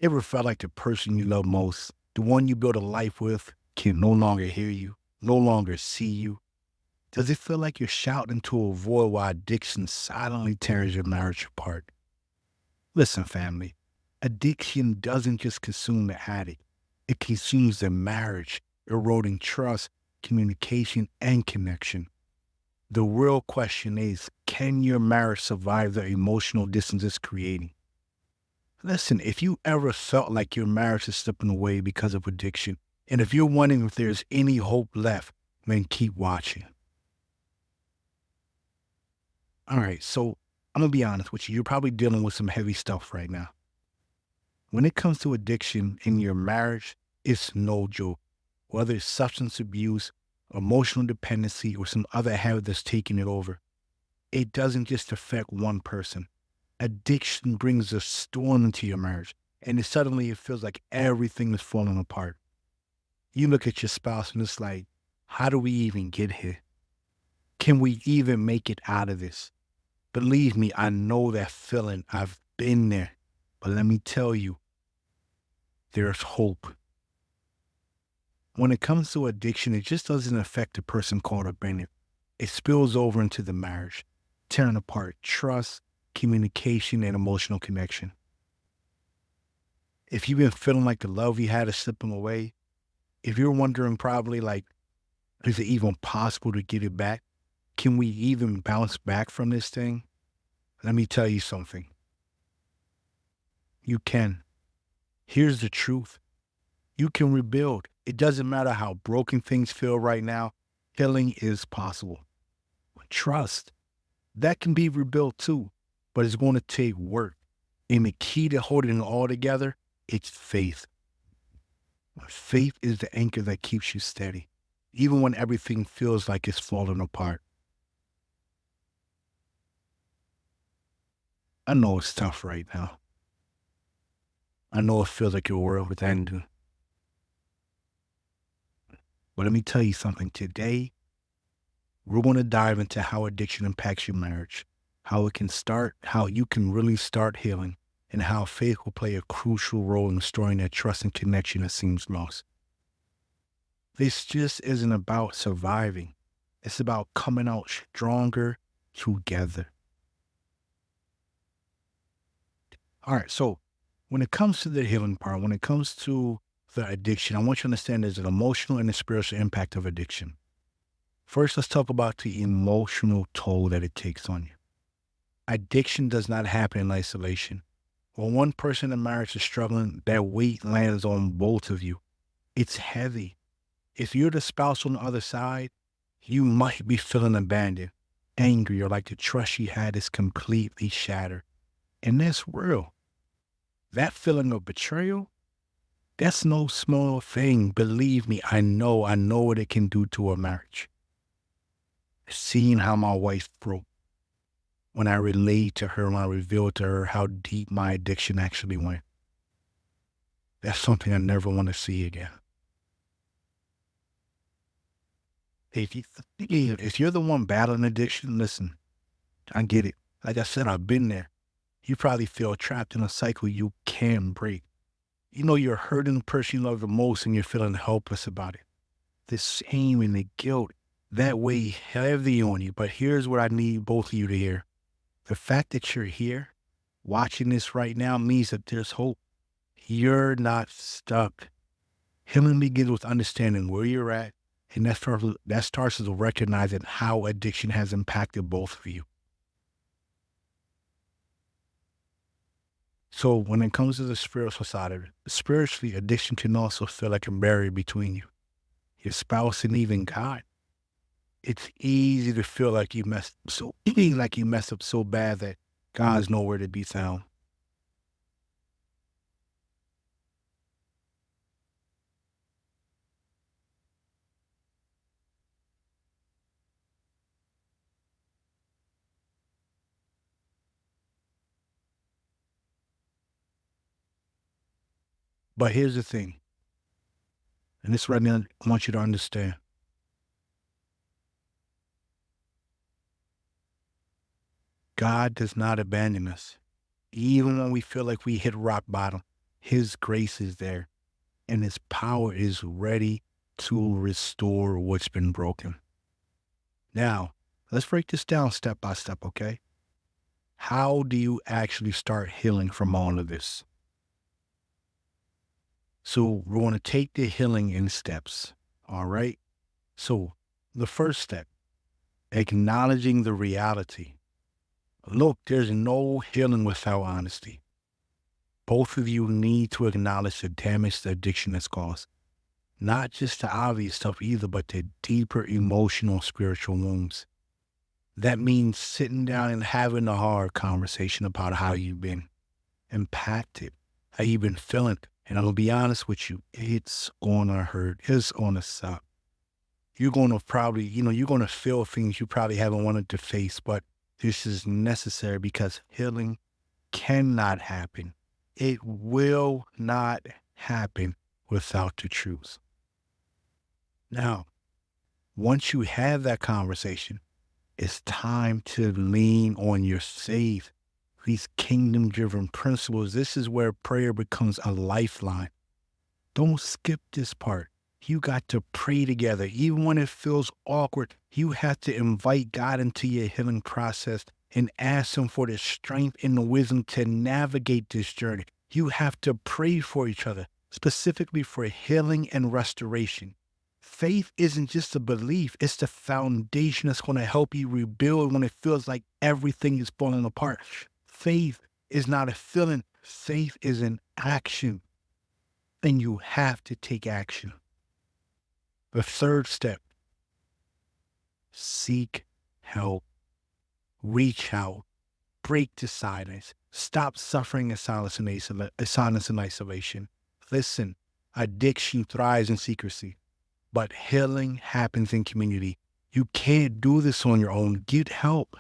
Ever felt like the person you love most, the one you build a life with, can no longer hear you, no longer see you? Does it feel like you're shouting to a void while addiction silently tears your marriage apart? Listen, family, addiction doesn't just consume the addict, it consumes the marriage, eroding trust, communication, and connection. The real question is, can your marriage survive the emotional distance it's creating? Listen, if you ever felt like your marriage is slipping away because of addiction, and if you're wondering if there's any hope left, then keep watching. All right, so I'm gonna be honest with you. You're probably dealing with some heavy stuff right now. When it comes to addiction in your marriage, it's no joke. Whether it's substance abuse, emotional dependency, or some other habit that's taking it over, it doesn't just affect one person. Addiction brings a storm into your marriage, and suddenly it feels like everything is falling apart. You look at your spouse and it's like, how do we even get here? Can we even make it out of this? Believe me, I know that feeling. I've been there. But let me tell you, there's hope. When it comes to addiction, it just doesn't affect the person caught up in it. It spills over into the marriage, tearing apart trust, communication, and emotional connection. If you've been feeling like the love you had is slipping away, if you're wondering probably like, is it even possible to get it back? Can we even bounce back from this thing? Let me tell you something. You can. Here's the truth. You can rebuild. It doesn't matter how broken things feel right now. Healing is possible. Trust, that can be rebuilt too, but it's going to take work. And the key to holding it all together, it's faith. Faith is the anchor that keeps you steady, even when everything feels like it's falling apart. I know it's tough right now. I know it feels like your world is ending. But let me tell you something. Today, we're going to dive into how addiction impacts your marriage, how it can start, how you can really start healing, and how faith will play a crucial role in restoring that trust and connection that seems lost. This just isn't about surviving. It's about coming out stronger together. All right. So when it comes to the healing part, when it comes to the addiction, I want you to understand there's an emotional and a spiritual impact of addiction. First, let's talk about the emotional toll that it takes on you. Addiction does not happen in isolation. When one person in marriage is struggling, that weight lands on both of you. It's heavy. If you're the spouse on the other side, you might be feeling abandoned, angry, or like the trust you had is completely shattered. And that's real. That feeling of betrayal, that's no small thing. Believe me, I know what it can do to a marriage. Seeing how my wife broke when I relayed to her, when I revealed to her how deep my addiction actually went. That's something I never want to see again. If you, if you're the one battling addiction, listen, I get it. Like I said, I've been there. You probably feel trapped in a cycle you can't break. You know you're hurting the person you love the most and you're feeling helpless about it. The shame and the guilt, that weigh heavy on you. But here's what I need both of you to hear. The fact that you're here watching this right now means that there's hope. You're not stuck. Healing begins with understanding where you're at, and that starts with recognizing how addiction has impacted both of you. So when it comes to the spiritual side of it, spiritually, addiction can also feel like a barrier between you, your spouse, and even God. It's easy to feel like you messed so like you messed up so bad that God's nowhere to be found. But here's the thing, and this right now, I want you to understand. God does not abandon us. Even when we feel like we hit rock bottom, His grace is there and his power is ready to restore what's been broken. Now, let's break this down step by step, okay? How do you actually start healing from all of this? So, we're going to take the healing in steps, all right? So, the first step, acknowledging the reality. Look, there's no healing without honesty. Both of you need to acknowledge the damage the addiction has caused. Not just the obvious stuff either, but the deeper emotional, spiritual wounds. That means sitting down and having a hard conversation about how you've been impacted, how you've been feeling. And I'm going to be honest with you, it's going to hurt. It's going to suck. You're going to probably, you're going to feel things you probably haven't wanted to face, but this is necessary because healing cannot happen. It will not happen without the truth. Now, once you have that conversation, it's time to lean on your faith. These kingdom driven principles, this is where prayer becomes a lifeline. Don't skip this part. You got to pray together. Even when it feels awkward, you have to invite God into your healing process and ask him for the strength and the wisdom to navigate this journey. You have to pray for each other, specifically for healing and restoration. Faith isn't just a belief, it's the foundation that's going to help you rebuild when it feels like everything is falling apart. Faith is not a feeling, faith is an action. And you have to take action. The third step, seek help, reach out, break the silence, stop suffering in silence and isolation. Listen, addiction thrives in secrecy, but healing happens in community. You can't do this on your own. Get help.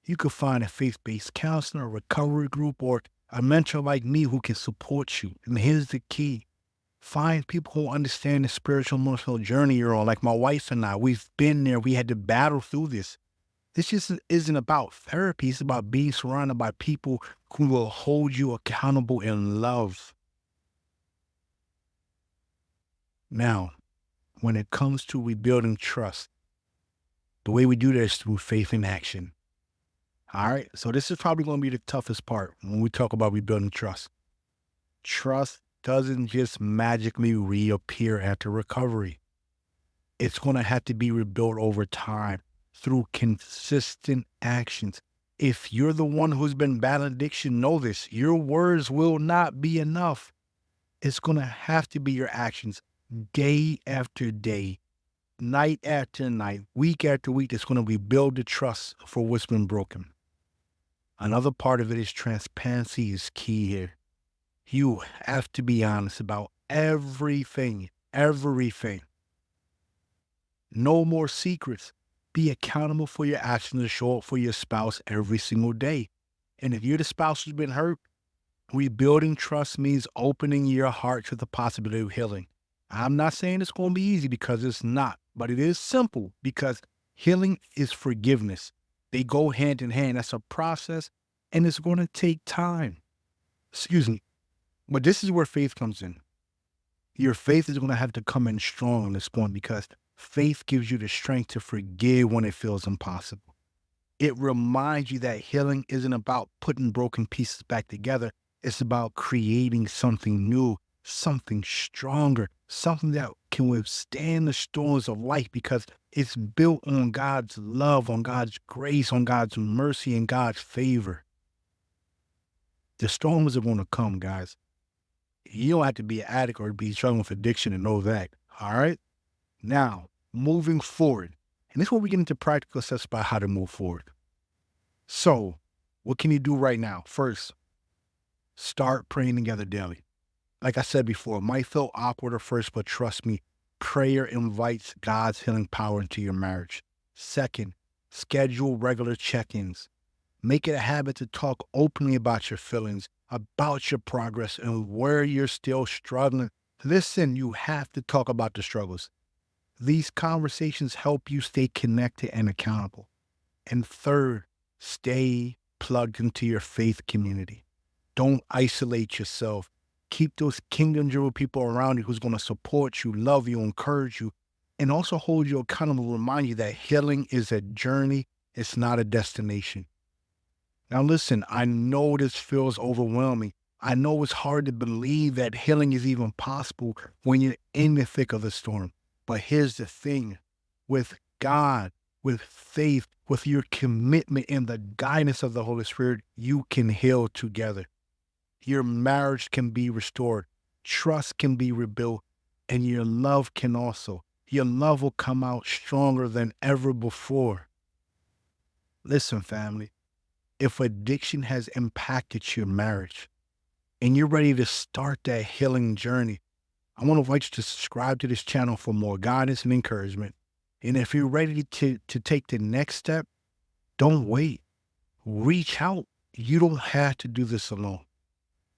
You could find a faith-based counselor, a recovery group, or a mentor like me who can support you. And here's the key. Find people who understand the spiritual emotional journey you're on. Like my wife and I, we've been there. We had to battle through this. This just isn't about therapy. It's about being surrounded by people who will hold you accountable in love. Now, when it comes to rebuilding trust, the way we do that is through faith in action. All right. So this is probably going to be the toughest part when we talk about rebuilding trust. Trust doesn't just magically reappear after recovery. It's going to have to be rebuilt over time through consistent actions. If you're the one who's been battling addiction, know this, your words will not be enough. It's going to have to be your actions day after day, night after night, week after week. That's going to rebuild the trust for what's been broken. Another part of it is transparency is key here. You have to be honest about everything. No more secrets. Be accountable for your actions and show up for your spouse every single day. And if you're the spouse who's been hurt, rebuilding trust means opening your heart to the possibility of healing. I'm not saying it's going to be easy because it's not, but it is simple because healing is forgiveness. They go hand in hand. That's a process and it's going to take time. Excuse me. But this is where faith comes in. Your faith is going to have to come in strong on this point because faith gives you the strength to forgive when it feels impossible. It reminds you that healing isn't about putting broken pieces back together. It's about creating something new, something stronger, something that can withstand the storms of life because it's built on God's love, on God's grace, on God's mercy, and God's favor. The storms are going to come, guys. You don't have to be an addict or be struggling with addiction to know that. All right. Now, moving forward. And this is where we get into practical steps about how to move forward. So, what can you do right now? First, start praying together daily. Like I said before, it might feel awkward at first, but trust me, prayer invites God's healing power into your marriage. Second, schedule regular check-ins. Make it a habit to talk openly about your feelings, about your progress, and where you're still struggling. Listen, you have to talk about the struggles. These conversations help you stay connected and accountable. And third, stay plugged into your faith community. Don't isolate yourself. Keep those kingdom driven people around you who's going to support you, love you, encourage you, and also hold you accountable, remind you that healing is a journey, it's not a destination. Now, listen, I know this feels overwhelming. I know it's hard to believe that healing is even possible when you're in the thick of the storm. But here's the thing, with God, with faith, with your commitment and the guidance of the Holy Spirit, you can heal together. Your marriage can be restored, trust can be rebuilt, and your love can also. Your love will come out stronger than ever before. Listen, family, if addiction has impacted your marriage and you're ready to start that healing journey, I want to invite you to subscribe to this channel for more guidance and encouragement. And if you're ready to take the next step, don't wait. Reach out. You don't have to do this alone.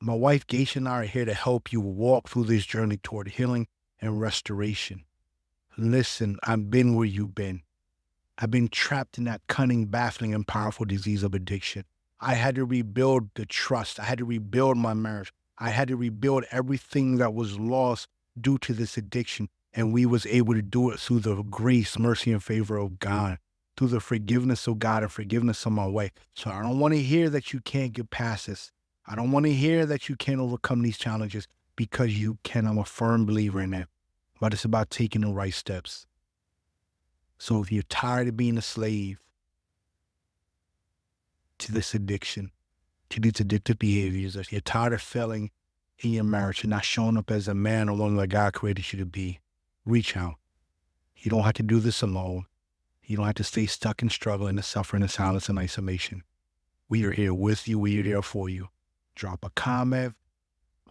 My wife, Geisha, and I are here to help you walk through this journey toward healing and restoration. Listen, I've been where you've been. I've been trapped in that cunning, baffling, and powerful disease of addiction. I had to rebuild the trust. I had to rebuild my marriage. I had to rebuild everything that was lost due to this addiction. And we was able to do it through the grace, mercy, and favor of God, through the forgiveness of God and forgiveness of my wife. So I don't want to hear that you can't get past this. I don't want to hear that you can't overcome these challenges, because you can. I'm a firm believer in that. But it's about taking the right steps. So if you're tired of being a slave to this addiction, to these addictive behaviors, if you're tired of failing in your marriage and not showing up as a man or woman that God created you to be, reach out. You don't have to do this alone. You don't have to stay stuck in struggle and suffering in silence and isolation. We are here with you. We are here for you. Drop a comment.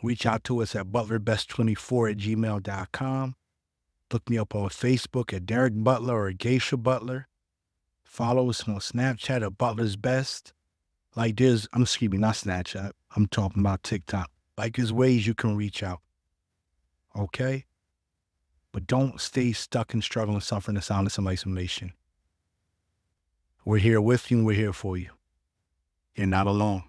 Reach out to us at butlerbest24@gmail.com. Look me up on Facebook at Derek Butler or Geisha Butler. Follow us on Snapchat at Butler's Best. Like I'm screaming, not Snapchat. I'm talking about TikTok. Like there's ways you can reach out. Okay? But don't stay stuck in struggle and suffering in silence and isolation. We're here with you and we're here for you. You're not alone.